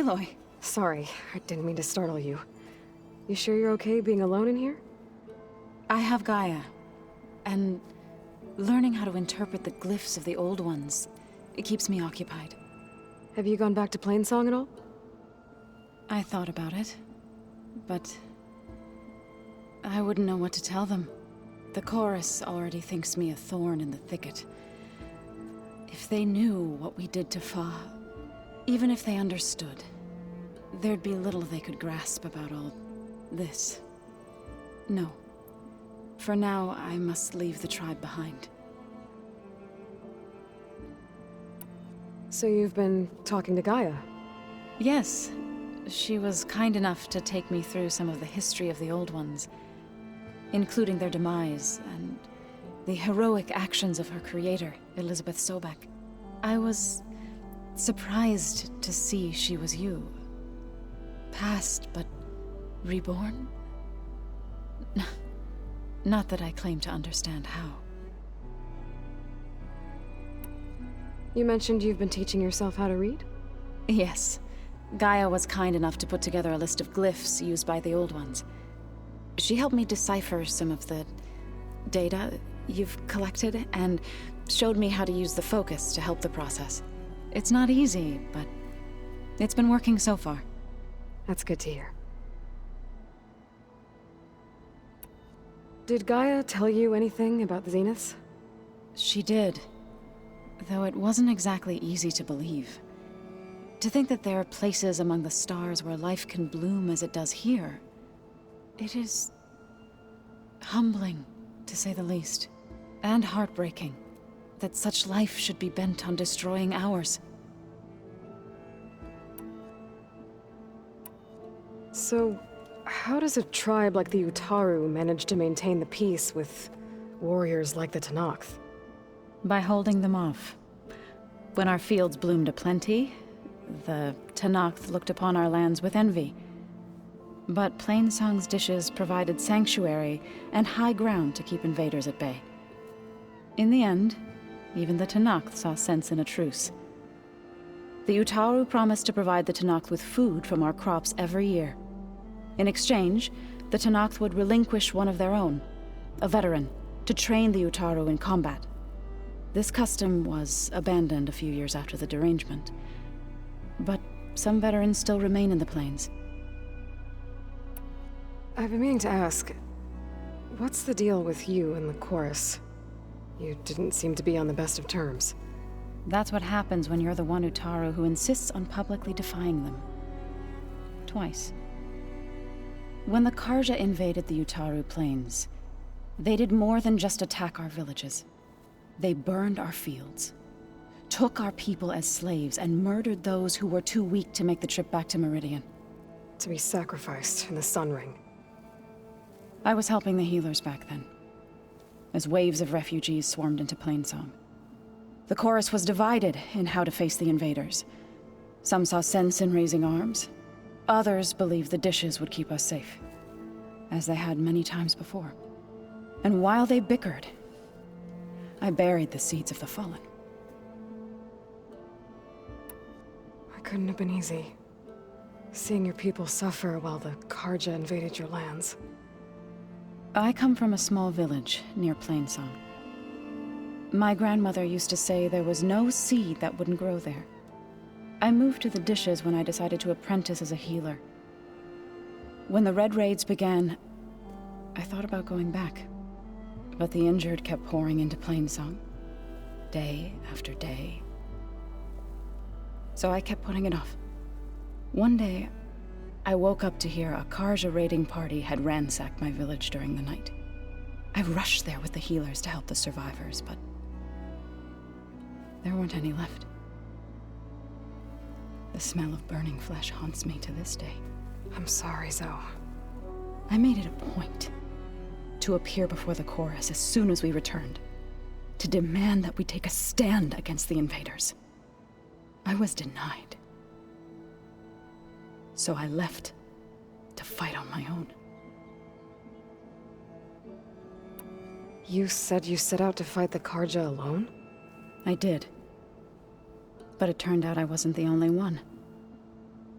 Aloy. Sorry, I didn't mean to startle you. You sure you're okay being alone in here? I have Gaia, and learning how to interpret the glyphs of the old ones, it keeps me occupied. Have you gone back to Plainsong at all? I thought about it, but I wouldn't know what to tell them. The chorus already thinks me a thorn in the thicket. If they knew what we did to Fa, even if they understood, there'd be little they could grasp about all this. No. For now, I must leave the tribe behind. So you've been talking to Gaia? Yes. She was kind enough to take me through some of the history of the old ones, including their demise and the heroic actions of her creator, Elizabeth Sobek. I was surprised to see she was you. Past, but reborn? Not that I claim to understand how. You mentioned you've been teaching yourself how to read? Yes. Gaia was kind enough to put together a list of glyphs used by the old ones. She helped me decipher some of the data you've collected, and showed me how to use the focus to help the process. It's not easy, but it's been working so far. That's good to hear. Did Gaia tell you anything about the Zeniths? She did, though it wasn't exactly easy to believe. To think that there are places among the stars where life can bloom as it does here, it is humbling, to say the least, and heartbreaking that such life should be bent on destroying ours. So, how does a tribe like the Utaru manage to maintain the peace with warriors like the Tenakth? By holding them off. When our fields bloomed aplenty, the Tenakth looked upon our lands with envy. But Plainsong's dishes provided sanctuary and high ground to keep invaders at bay. In the end, even the Tenakth saw sense in a truce. The Utaru promised to provide the Tenakth with food from our crops every year. In exchange, the Tenakth would relinquish one of their own, a veteran, to train the Utaru in combat. This custom was abandoned a few years after the derangement, but some veterans still remain in the plains. I've been meaning to ask, what's the deal with you and the chorus? You didn't seem to be on the best of terms. That's what happens when you're the one Utaru who insists on publicly defying them. Twice. When the Karja invaded the Utaru plains, they did more than just attack our villages. They burned our fields, took our people as slaves, and murdered those who were too weak to make the trip back to Meridian. To be sacrificed in the Sun Ring. I was helping the healers back then, as waves of refugees swarmed into Plainsong. The chorus was divided in how to face the invaders. Some saw sense in raising arms. Others believed the dishes would keep us safe, as they had many times before. And while they bickered, I buried the seeds of the fallen. It couldn't have been easy. Seeing your people suffer while the Karja invaded your lands. I come from a small village near Plainsong. My grandmother used to say there was no seed that wouldn't grow there. I moved to the dishes when I decided to apprentice as a healer. When the Red Raids began, I thought about going back. But the injured kept pouring into Plainsong, day after day. So I kept putting it off. One day, I woke up to hear a Karja raiding party had ransacked my village during the night. I rushed there with the healers to help the survivors, but there weren't any left. The smell of burning flesh haunts me to this day. I'm sorry, Zoe. I made it a point to appear before the chorus as soon as we returned, to demand that we take a stand against the invaders. I was denied. So I left to fight on my own. You said you set out to fight the Karja alone? I did. But it turned out I wasn't the only one.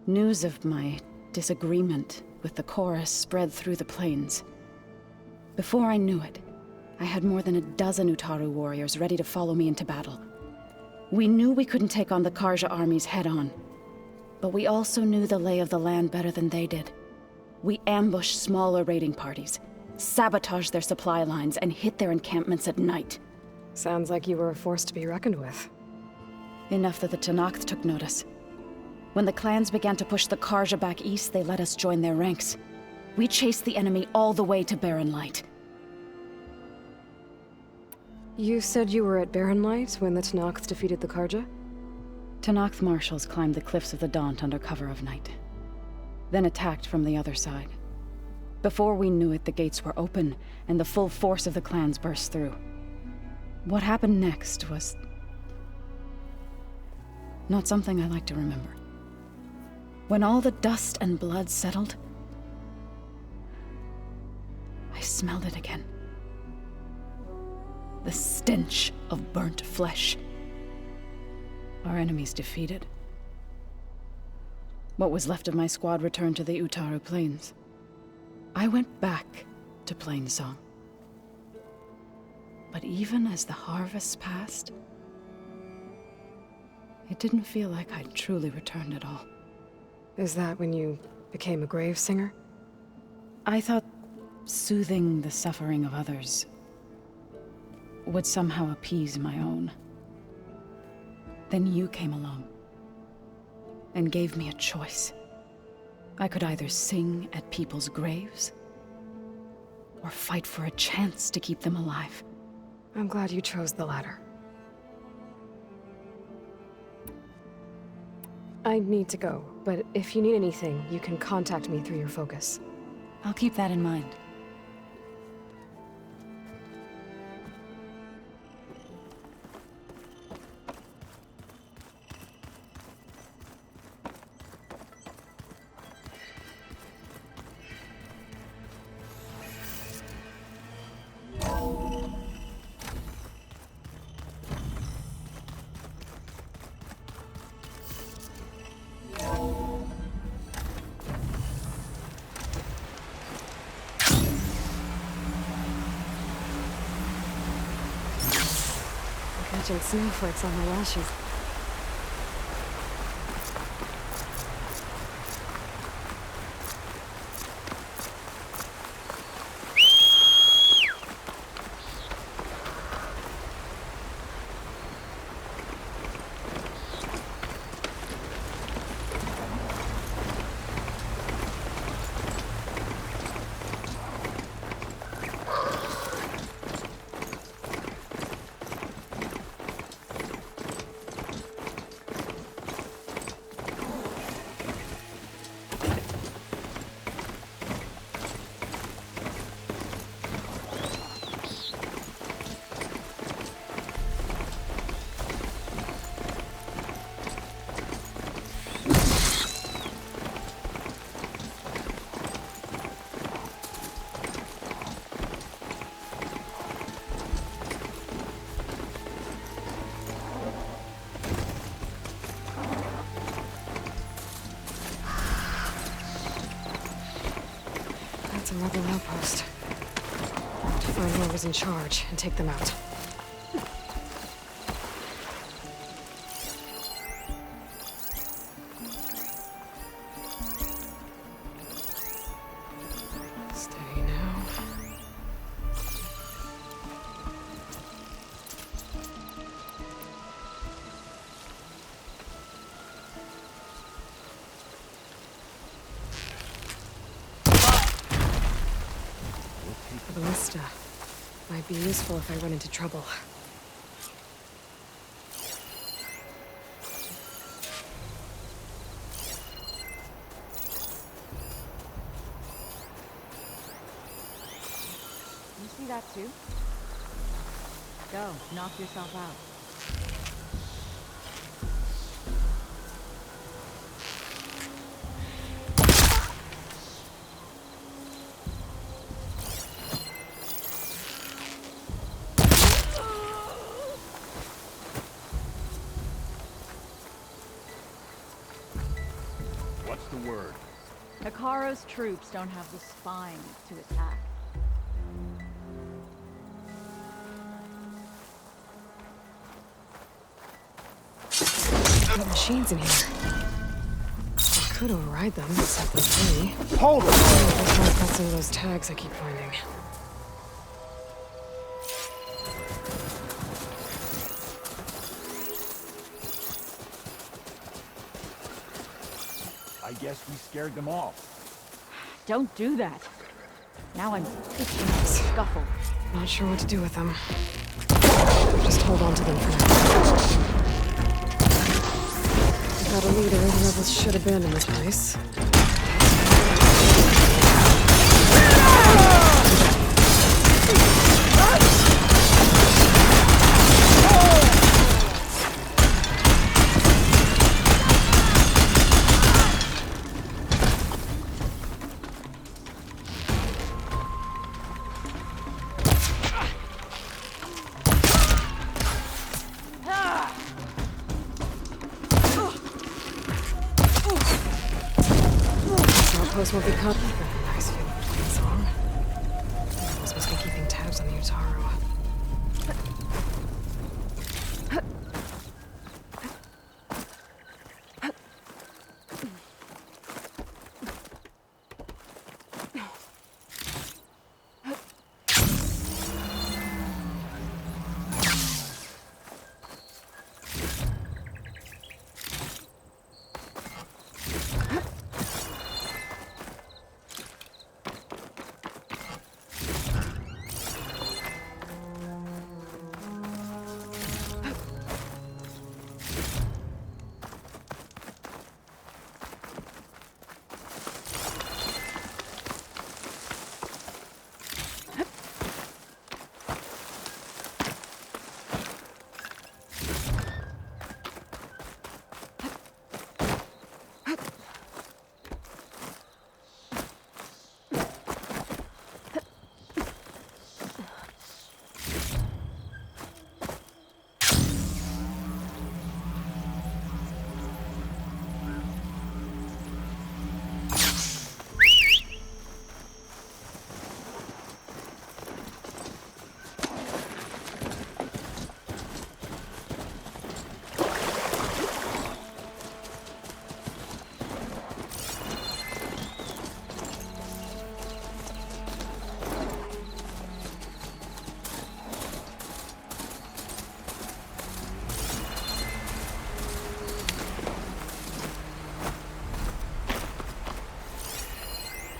News of my disagreement with the chorus spread through the plains. Before I knew it, I had more than a dozen Utaru warriors ready to follow me into battle. We knew we couldn't take on the Karja armies head-on, but we also knew the lay of the land better than they did. We ambushed smaller raiding parties, sabotaged their supply lines, and hit their encampments at night. Sounds like you were a force to be reckoned with. Enough that the Tenakth took notice. When the clans began to push the Karja back east, they let us join their ranks. We chased the enemy all the way to Barren Light. You said you were at Barren Light when the Tenakth defeated the Karja? Tenakth marshals climbed the cliffs of the Daunt under cover of night, then attacked from the other side. Before we knew it, the gates were open, and the full force of the clans burst through. What happened next was not something I like to remember. When all the dust and blood settled, I smelled it again. The stench of burnt flesh. Our enemies defeated. What was left of my squad returned to the Utaru Plains. I went back to Plainsong. But even as the harvest passed, it didn't feel like I'd truly returned at all. Is that when you became a grave singer? I thought soothing the suffering of others would somehow appease my own. Then you came along and gave me a choice. I could either sing at people's graves or fight for a chance to keep them alive. I'm glad you chose the latter. I need to go, but if you need anything, you can contact me through your focus. I'll keep that in mind. Catching snowflakes on my lashes. That's a rebel outpost. I have to find whoever's in charge and take them out. Steady now. A ballista. Might be useful if I run into trouble. You see that too? Go, knock yourself out. What's the word. Hikaru's troops don't have the spine to attack. Got machines in here. I could override them, set them free. Hold it! That's why I've got some of those tags I keep finding. I guess we scared them off. Don't do that. Now I'm itching to scuffle. Not sure what to do with them. Just hold on to them for now. Got a leader, the rebels should abandon this place. Outpost won't be cut. Nice feeling playing song. Rebels must be keeping tabs on the Utaru.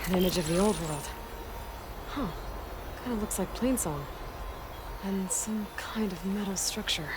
An image of the old world. Huh. Kinda looks like Plainsong. And some kind of metal structure.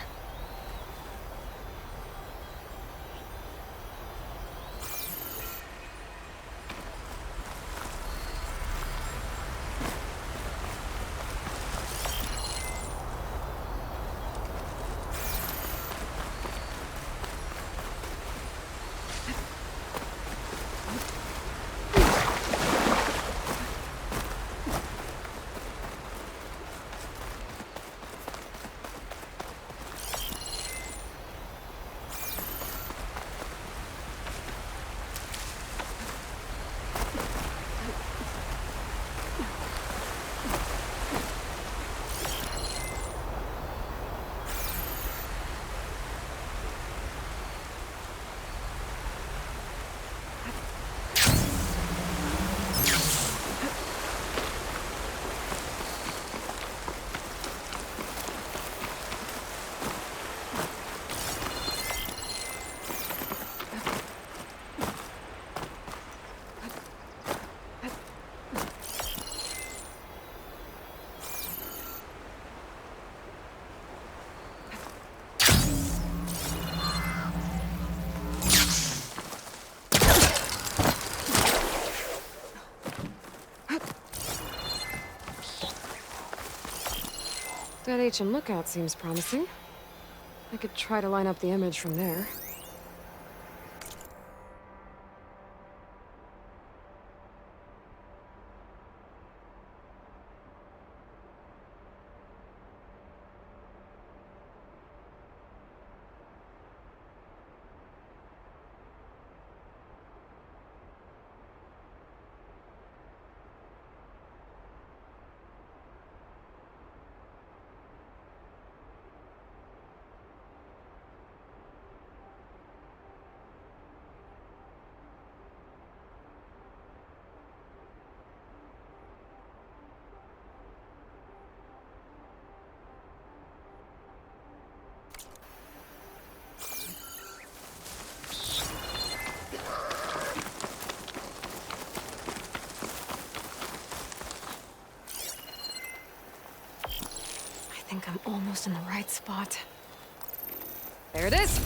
That HM lookout seems promising. I could try to line up the image from there. almost in the right spot. There it is!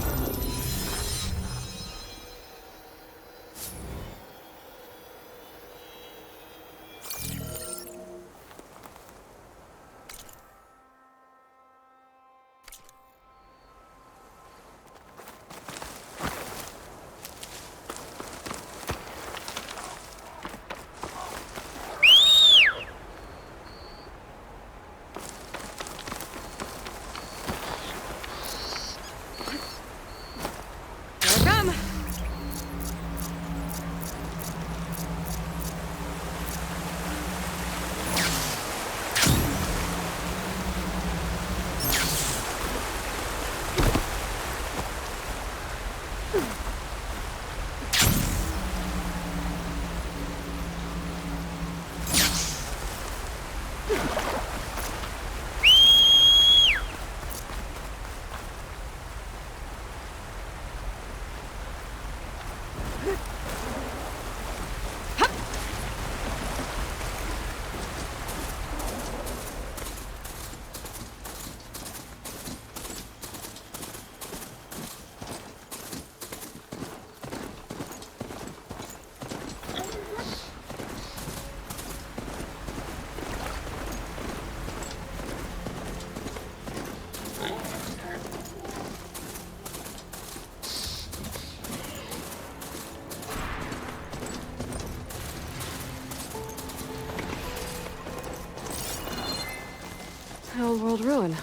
Old world ruin.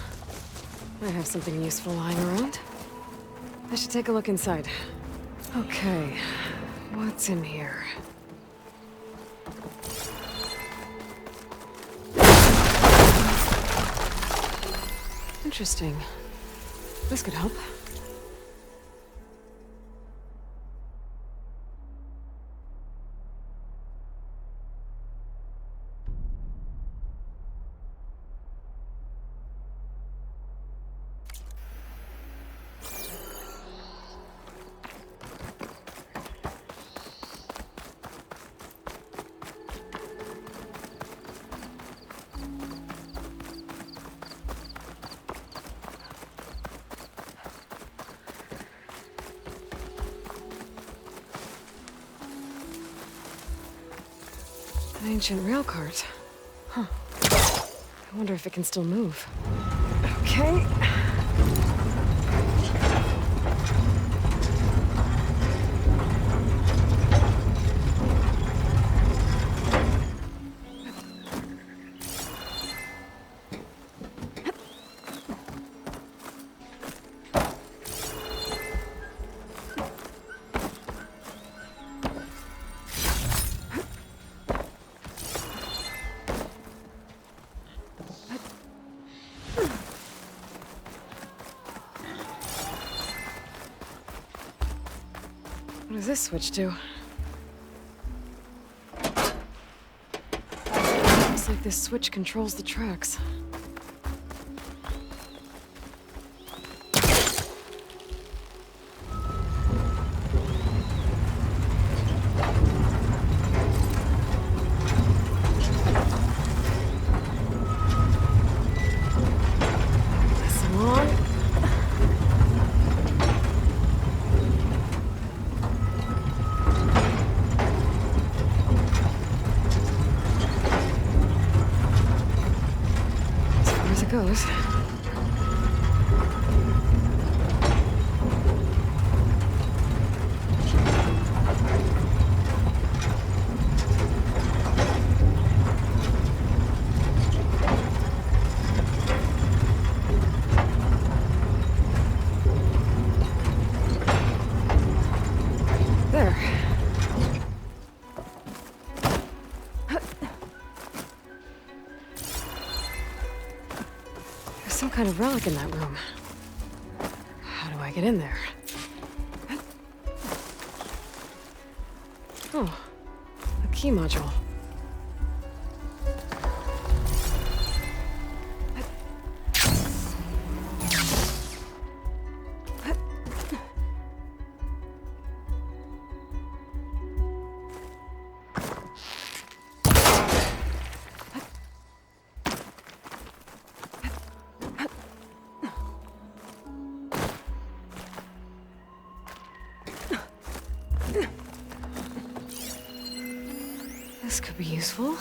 I have something useful lying around. I should take a look inside. Okay, what's in here? Interesting. This could help. An ancient rail cart. Huh. I wonder if it can still move. Okay. What does this switch do? Looks like this switch controls the tracks. Goes. There. Some kind of relic in that room. How do I get in there? Oh, a key module. This could be useful.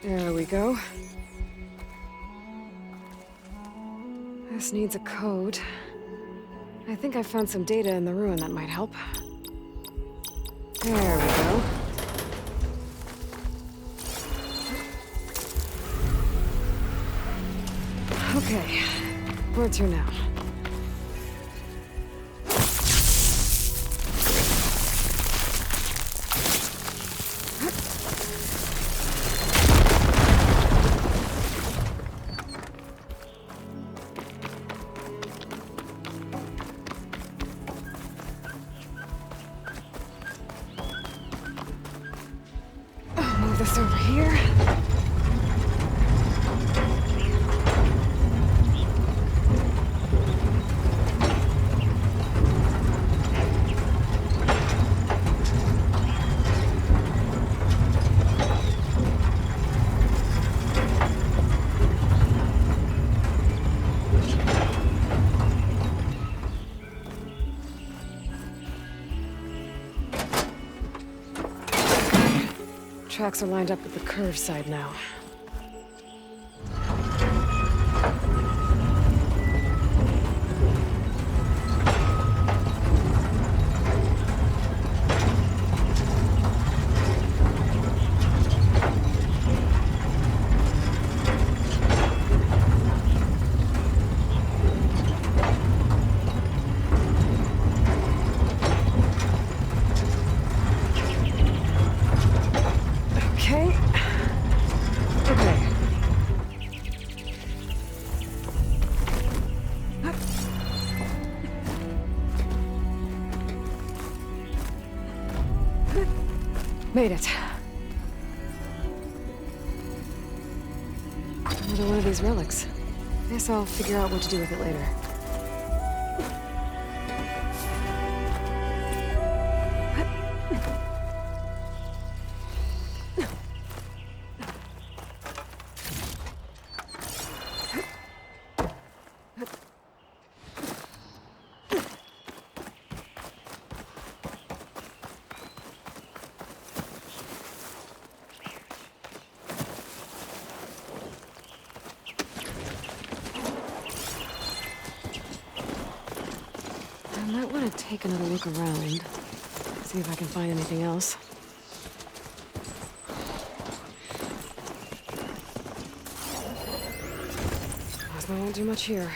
There we go. This needs a code. I think I found some data in the ruin that might help. There we go. Okay, where to now? Move this over here. Tracks are lined up with the curved side now. Okay. Okay. Made it. Another one of these relics. Guess I'll figure out what to do with it later. I might want to take another look around, see if I can find anything else. I won't do much here.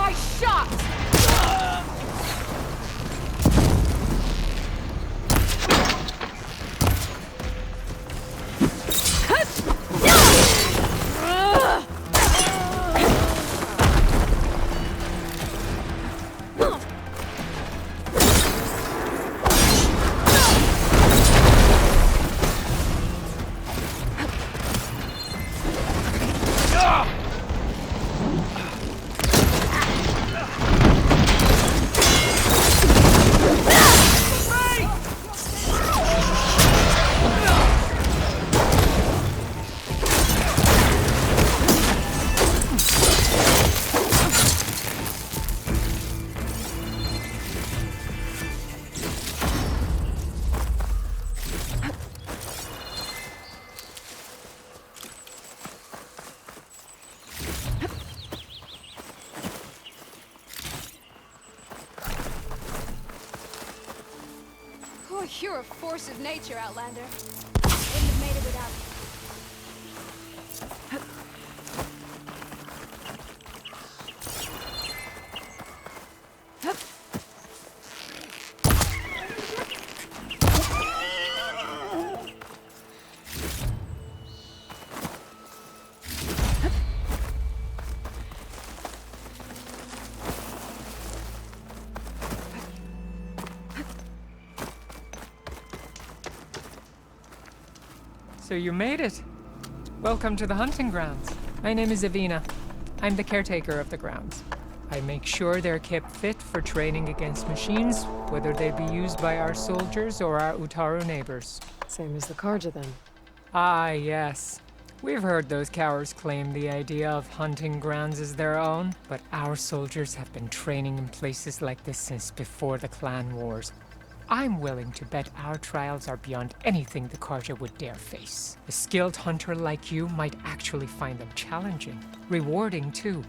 my shot! You're a force of nature, Outlander. Wouldn't have made it without you. So you made it. Welcome to the hunting grounds. My name is Avina. I'm the caretaker of the grounds. I make sure they're kept fit for training against machines, whether they be used by our soldiers or our Utaru neighbors. Same as the Karja, then. Ah, yes. We've heard those cowards claim the idea of hunting grounds as their own, but our soldiers have been training in places like this since before the clan wars. I'm willing to bet our trials are beyond anything the Karja would dare face. A skilled hunter like you might actually find them challenging. Rewarding, too.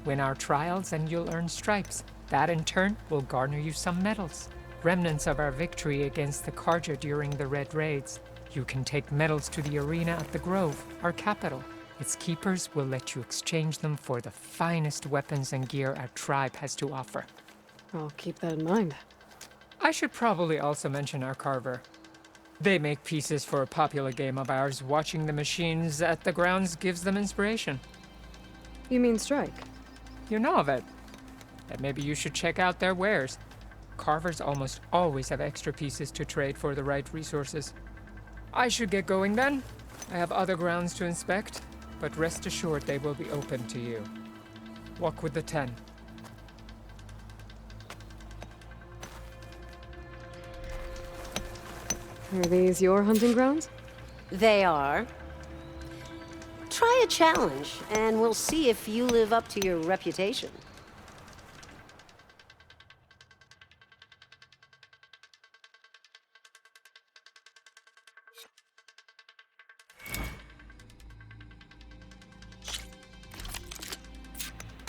Win our trials and you'll earn stripes. That, in turn, will garner you some medals. Remnants of our victory against the Karja during the Red Raids. You can take medals to the arena at the Grove, our capital. Its keepers will let you exchange them for the finest weapons and gear our tribe has to offer. I'll keep that in mind. I should probably also mention our carver. They make pieces for a popular game of ours. Watching the machines at the grounds gives them inspiration. You mean strike? You know of it. Then maybe you should check out their wares. Carvers almost always have extra pieces to trade for the right resources. I should get going then. I have other grounds to inspect, but rest assured they will be open to you. Walk with the 10. Are these your hunting grounds? They are. Try a challenge, and we'll see if you live up to your reputation.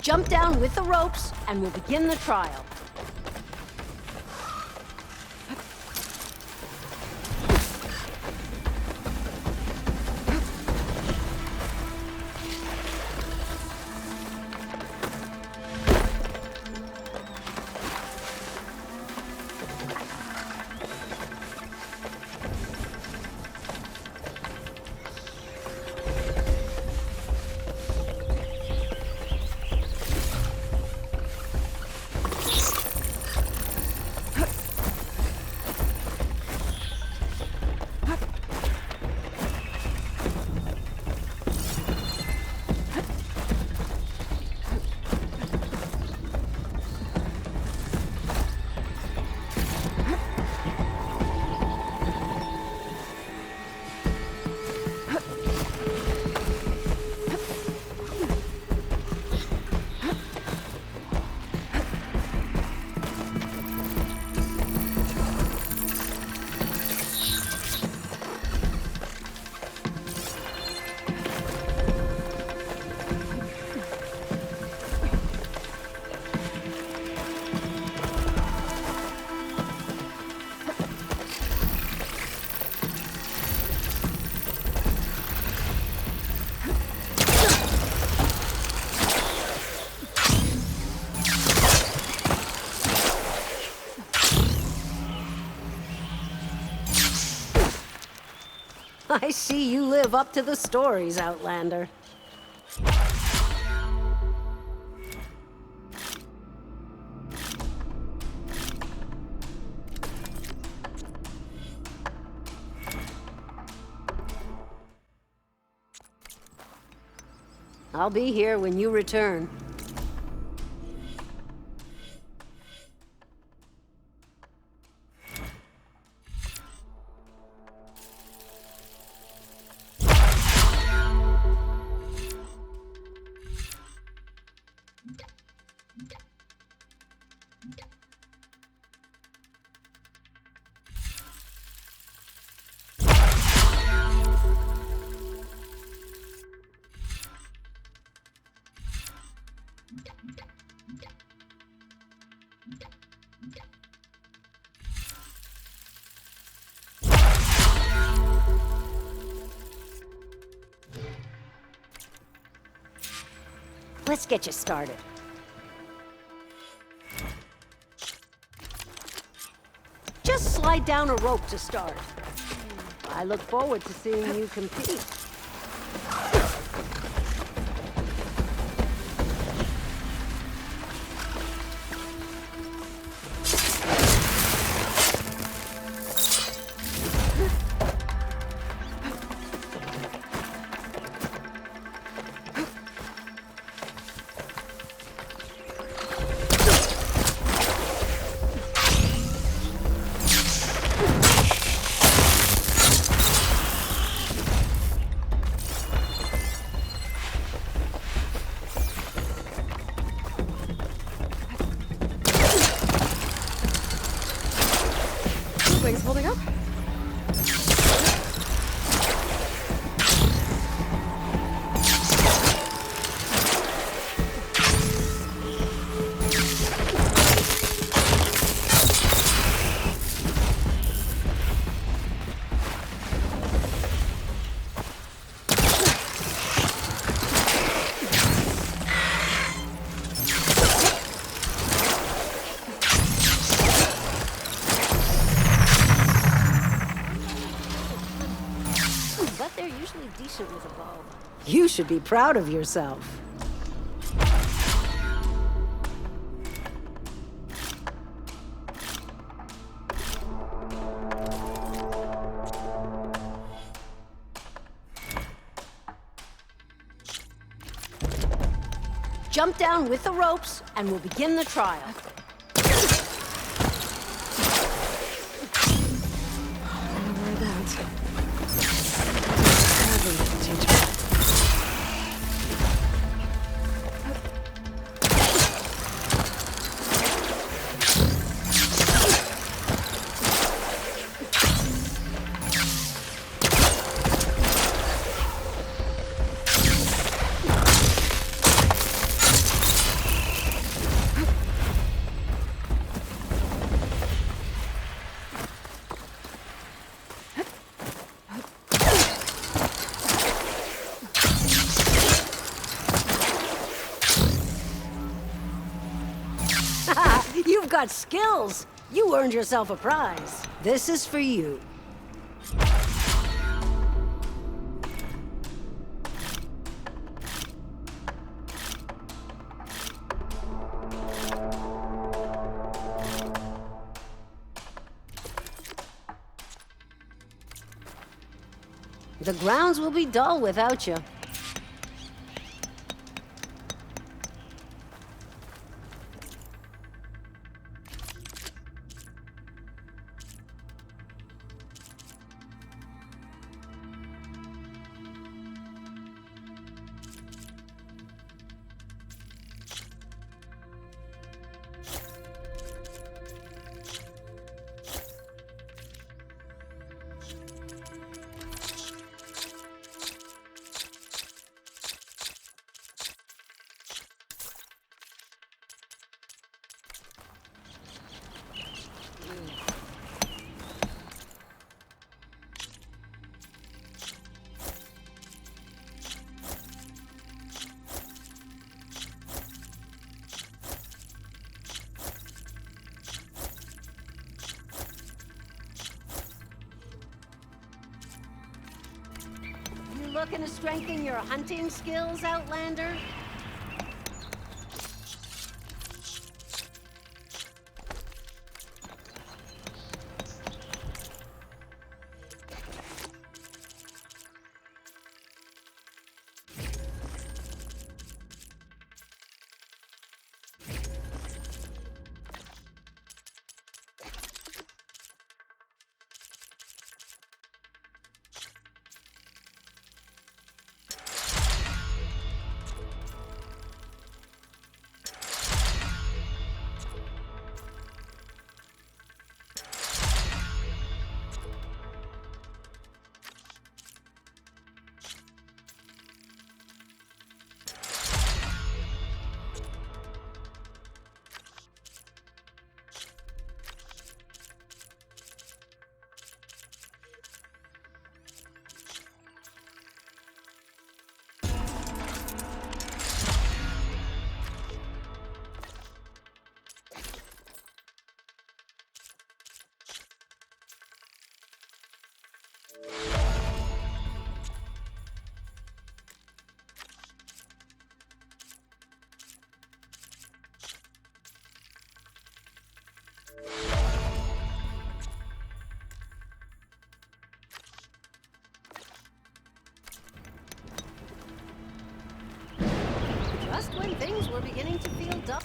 Jump down with the ropes, and we'll begin the trial. I see you live up to the stories, Outlander. I'll be here when you return. Let's get you started. Just slide down a rope to start. I look forward to seeing you compete. Wings holding up? But they're usually decent with a bow. You should be proud of yourself. Jump down with the ropes, and we'll begin the trial. Remember that. That'll teach me. You've got skills. You earned yourself a prize. This is for you. The grounds will be dull without you. Looking to strengthen your hunting skills, Outlander? Just when things were beginning to feel dull.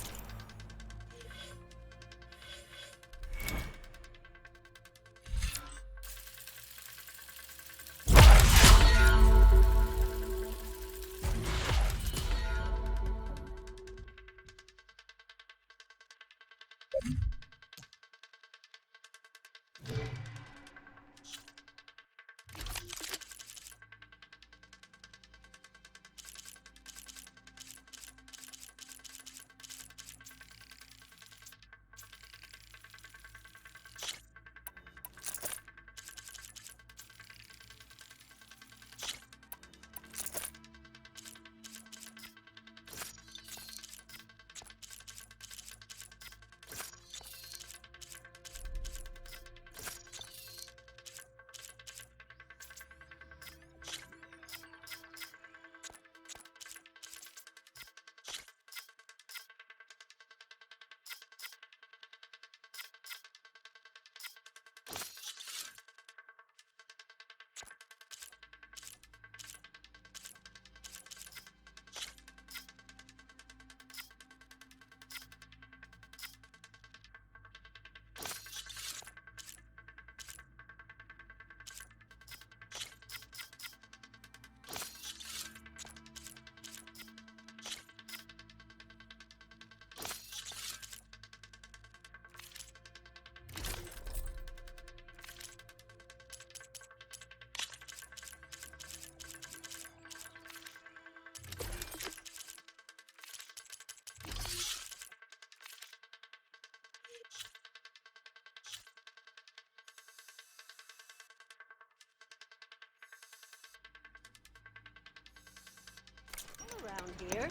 Around here.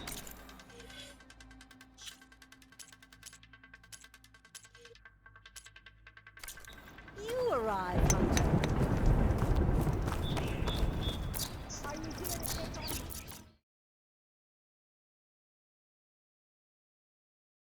You arrive, Hunter.